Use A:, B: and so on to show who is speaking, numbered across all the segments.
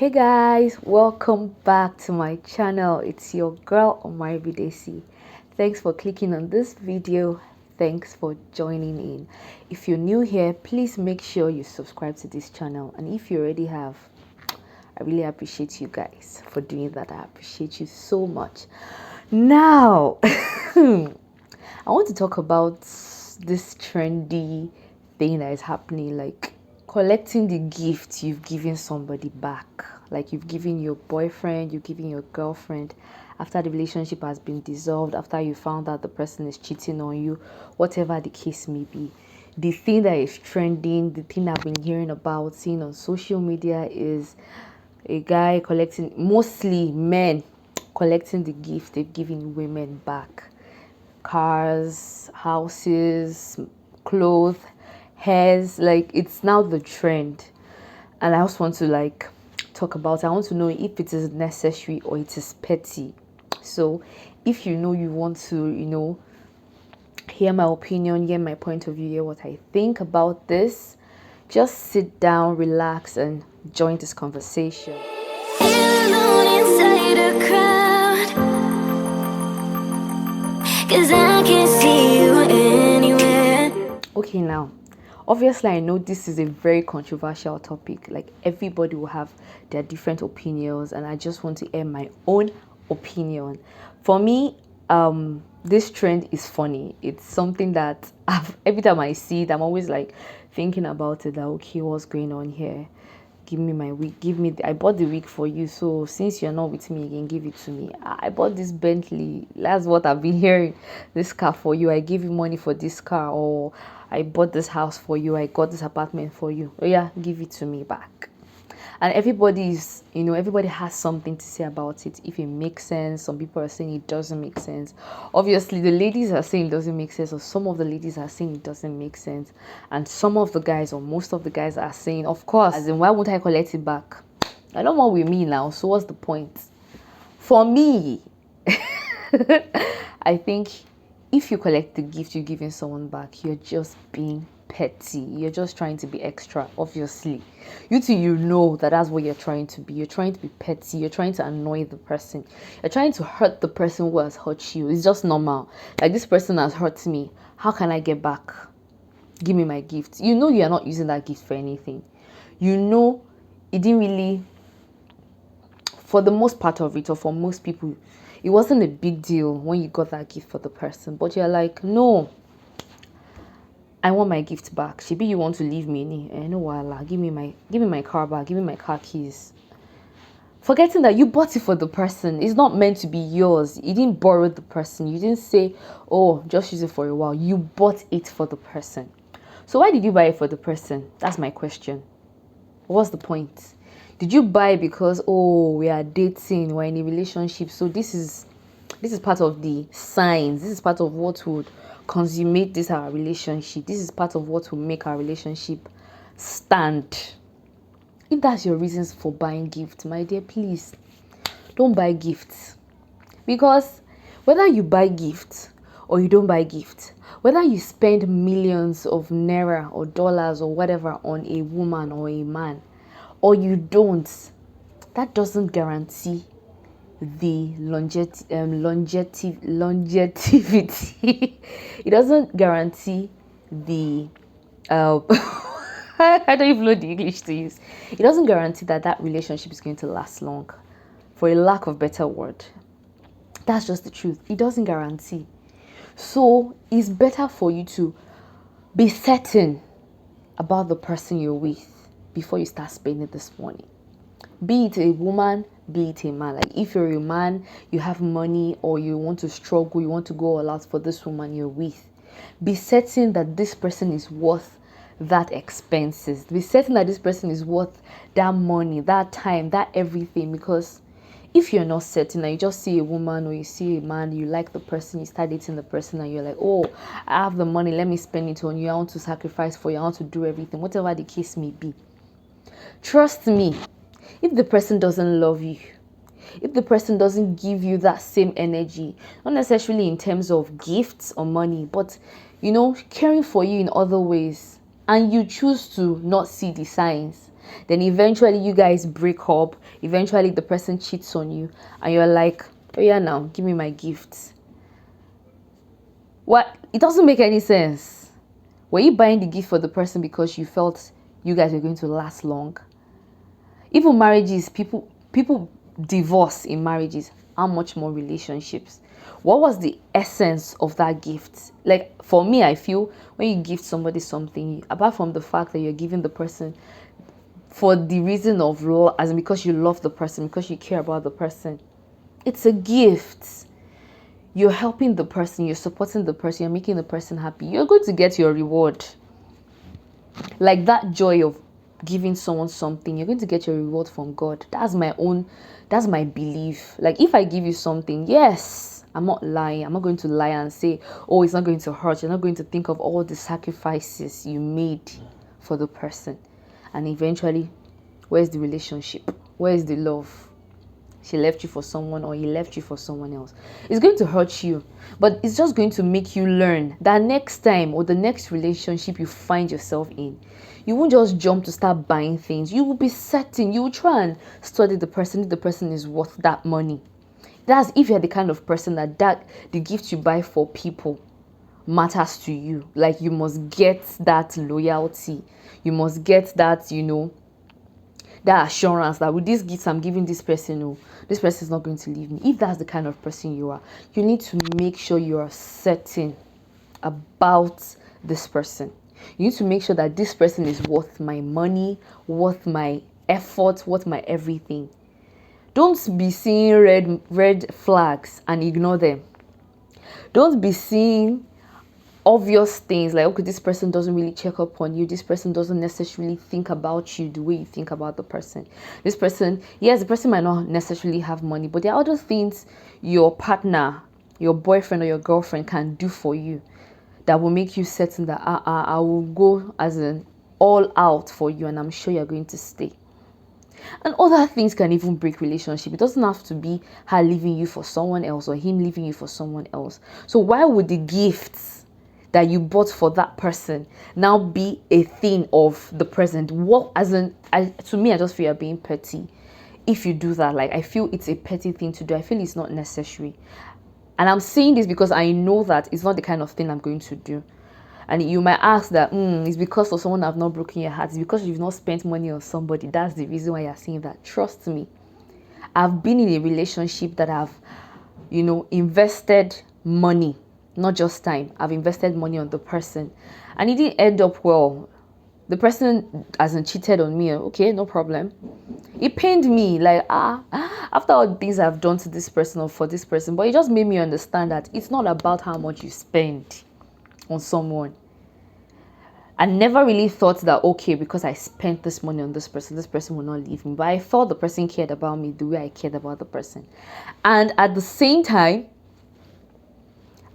A: Hey guys, welcome back to my channel. It's your girl Omari Bidesi. Thanks for clicking on this video. Thanks for joining in. If you're new here, please make sure you subscribe to this channel, and if you already have, I really appreciate you guys for doing that. I appreciate you so much. Now I want to talk about this trendy thing that is happening, like collecting the gift you've given somebody back. Like you've given your boyfriend, you've given your girlfriend after the relationship has been dissolved, after you found out the person is cheating on you, whatever the case may be. The thing that is trending, the thing I've been hearing about, seeing on social media is a guy collecting, mostly men, collecting the gift they've given women back. Cars, houses, clothes, hairs, like it's now the trend. And I just want to talk about, I want to know if it is necessary or it is petty. So if you want to, hear my opinion, hear my point of view, hear what I think about this, just sit down, relax, and join this conversation. Cause I can't see you anywhere. Okay, now, obviously, I know this is a very controversial topic. Like, everybody will have their different opinions, and I just want to air my own opinion. For me, this trend is funny. It's something that every time I see it, I'm always like thinking about it. That okay, what's going on here? Give me my wig. I bought the wig for you. So since you're not with me again, give it to me. I bought this Bentley. That's what I've been hearing. This car for you. I give you money for this car. Or I bought this house for you. I got this apartment for you. Oh yeah, give it to me back. And everybody has something to say about it. If it makes sense, some people are saying it doesn't make sense. Obviously, the ladies are saying it doesn't make sense, or some of the ladies are saying it doesn't make sense. And some of the guys, or most of the guys, are saying, of course, as in, why won't I collect it back? I know what we mean now, so what's the point? For me, I think if you collect the gift you're giving someone back, you're just being petty. You're just trying to be extra, obviously. You know that that's what you're trying to be. You're trying to be petty. You're trying to annoy the person. You're trying to hurt the person who has hurt you. It's just normal. Like, this person has hurt me. How can I get back? Give me my gift. You know you're not using that gift for anything. You know it didn't really, for the most part of it, or for most people, it wasn't a big deal when you got that gift for the person. But you're like, no, I want my gift back. Maybe you want to leave me. No, voila. Give me my car back. Give me my car keys. Forgetting that you bought it for the person. It's not meant to be yours. You didn't borrow the person. You didn't say, oh, just use it for a while. You bought it for the person. So why did you buy it for the person? That's my question. What's the point? Did you buy because, oh, we are dating, we're in a relationship, so this is part of the signs, this is part of what would consummate this our relationship, this is part of what will make our relationship stand? If that's your reasons for buying gifts, my dear, please don't buy gifts. Because whether you buy gifts or you don't buy gifts, whether you spend millions of naira or dollars or whatever on a woman or a man, or you don't, that doesn't guarantee the longevity. It doesn't guarantee the I don't even know the English to use. It doesn't guarantee that relationship is going to last long, for a lack of better word. That's just the truth. It doesn't guarantee. So it's better for you to be certain about the person you're with before you start spending this money. Be it a woman, be it a man. Like, if you're a man, you have money, or you want to struggle, you want to go all out for this woman you're with, be certain that this person is worth that expenses. Be certain that this person is worth that money, that time, that everything. Because if you're not certain and you just see a woman or you see a man, you like the person, you start dating the person, and you're like, oh, I have the money, let me spend it on you, I want to sacrifice for you, I want to do everything, whatever the case may be. Trust me, if the person doesn't love you, if the person doesn't give you that same energy, not necessarily in terms of gifts or money, but caring for you in other ways, and you choose to not see the signs, Then eventually you guys break up. Eventually the person cheats on you, and you're like, oh yeah, now give me my gifts. What? It doesn't make any sense. Were you buying the gift for the person because you felt you guys were going to last long? Even marriages, people divorce in marriages. How much more relationships? What was the essence of that gift? Like for me, I feel when you gift somebody something, apart from the fact that you're giving the person for the reason of love, as in because you love the person, because you care about the person, it's a gift. You're helping the person, you're supporting the person, you're making the person happy. You're going to get your reward. Like that joy of giving someone something, you're going to get your reward from God. That's my belief. Like if I give you something, yes, I'm not lying. I'm not going to lie and say, oh, it's not going to hurt. You're not going to think of all the sacrifices you made for the person. And eventually, where's the relationship? Where's the love? She left you for someone, or he left you for someone else. It's going to hurt you, but it's just going to make you learn that next time, or the next relationship you find yourself in, you won't just jump to start buying things. You will be certain. You will try and study the person if the person is worth that money. That's if you're the kind of person that the gift you buy for people matters to you. Like you must get that loyalty. You must get that, that assurance that with these gifts I'm giving this person, oh, this person is not going to leave me. If that's the kind of person you are, you need to make sure you are certain about this person. You need to make sure that this person is worth my money, worth my effort, worth my everything. Don't be seeing red flags and ignore them. Don't be seeing obvious things like, okay, this person doesn't really check up on you. This person doesn't necessarily think about you the way you think about the person. This person, yes, the person might not necessarily have money, but there are other things your partner, your boyfriend or your girlfriend can do for you that will make you certain that I will go as an all out for you, and I'm sure you're going to stay. And other things can even break relationship. It doesn't have to be her leaving you for someone else or him leaving you for someone else. So why would the gifts that you bought for that person now be a thing of the present? What, to me, I just feel you're being petty. If you do that, like I feel it's a petty thing to do. I feel it's not necessary. And I'm saying this because I know that it's not the kind of thing I'm going to do. And you might ask that, it's because of someone I've not broken your heart. It's because you've not spent money on somebody. That's the reason why you're saying that. Trust me. I've been in a relationship that I've, invested money, not just time. I've invested money on the person. And it didn't end up well. The person hasn't cheated on me. Okay, no problem. It pained me, like, after all the things I've done to this person or for this person. But it just made me understand that it's not about how much you spend on someone. I never really thought that, okay, because I spent this money on this person will not leave me. But I thought the person cared about me the way I cared about the person. And at the same time,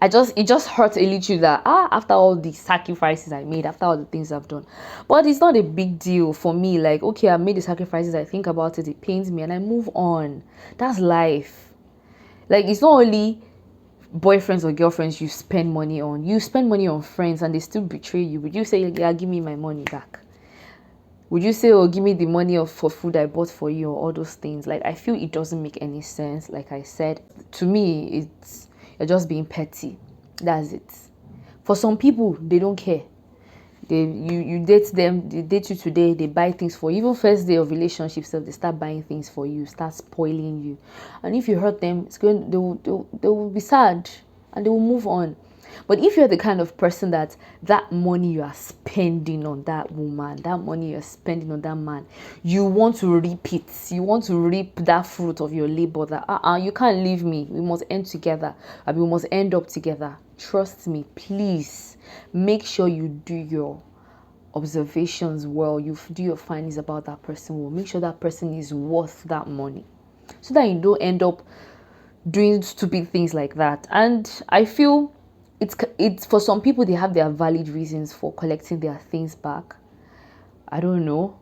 A: it just hurt a little that, after all the sacrifices I made, after all the things I've done. But it's not a big deal for me. Like, okay, I made the sacrifices, I think about it, it pains me, and I move on. That's life. Like, it's not only boyfriends or girlfriends you spend money on. You spend money on friends and they still betray you. Would you say, yeah, give me my money back? Would you say, oh, give me the money for food I bought for you, or all those things? Like, I feel it doesn't make any sense. Like I said, to me, you're just being petty. That's it. For some people, they don't care. You date them, they date you today, they buy things for you. Even first day of relationship, so they start buying things for you, start spoiling you. And if you hurt them, they will be sad and they will move on. But if you're the kind of person that money you are spending on that woman, that money you're spending on that man, you want to reap it. You want to reap that fruit of your labor. That you can't leave me. We must end together. We must end up together. Trust me, please. Make sure you do your observations well. You do your findings about that person well. Make sure that person is worth that money, so that you don't end up doing stupid things like that. And I feel it's for some people, they have their valid reasons for collecting their things back. I don't know.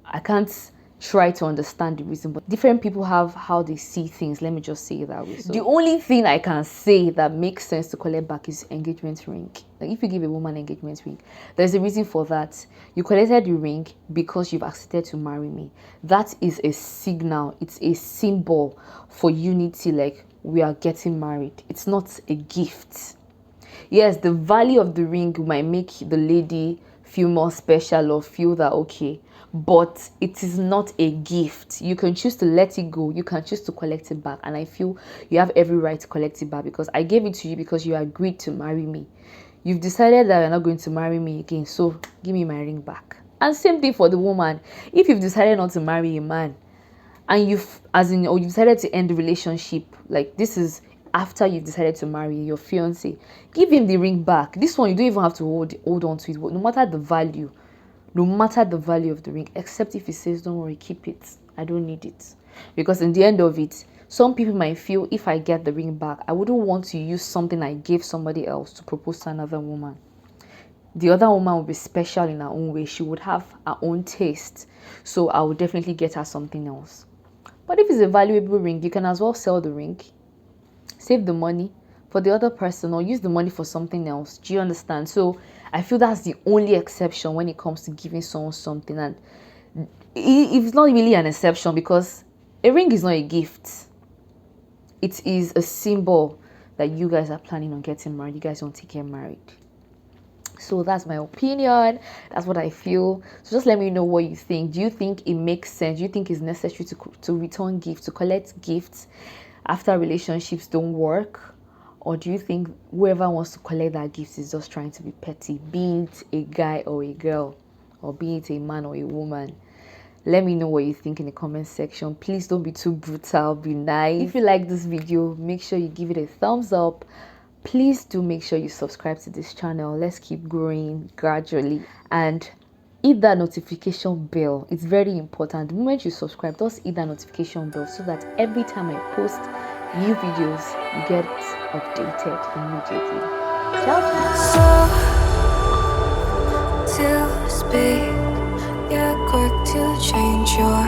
A: I can't try to understand the reason, but different people have how they see things. Let me just say it that way. So the only thing I can say that makes sense to collect back is engagement ring. Like if you give a woman engagement ring, there's a reason for that. You collected the ring because you've accepted to marry me. That is a signal. It's a symbol for unity. Like we are getting married. It's not a gift. Yes, the value of the ring might make the lady feel more special or feel that okay, but it is not a gift. You can choose to let it go, you can choose to collect it back, and I feel you have every right to collect it back because I gave it to you because you agreed to marry me. You've decided that you're not going to marry me again, so give me my ring back. And same thing for the woman. If you've decided not to marry a man and you've decided to end the relationship, like this is after you've decided to marry your fiance, give him the ring back. This one you don't even have to hold on to it, no matter the value of the ring, except if he says don't worry, keep it, I don't need it. Because in the end of it, some people might feel if I get the ring back, I wouldn't want to use something I gave somebody else to propose to another woman. The other woman would be special in her own way. She would have her own taste, so I would definitely get her something else. But if it's a valuable ring, you can as well sell the ring, save the money for the other person, or use the money for something else. Do you understand? So I feel that's the only exception when it comes to giving someone something, and it's not really an exception because a ring is not a gift. It is a symbol that you guys are planning on getting married. You guys want to get married. So that's my opinion. That's what I feel. So just let me know what you think. Do you think it makes sense? Do you think it's necessary to return gifts, to collect gifts after relationships don't work? Or do you think whoever wants to collect that gift is just trying to be petty, be it a guy or a girl, or be it a man or a woman? Let me know what you think in the comment section. Please don't be too brutal, be nice. If you like this video, make sure you give it a thumbs up. Please do make sure you subscribe to this channel. Let's keep growing gradually, and hit that notification bell. It's very important. The moment you subscribe, just hit that notification bell so that every time I post new videos, you get updated immediately. Ciao, ciao.
B: So to speak, you're quick to change your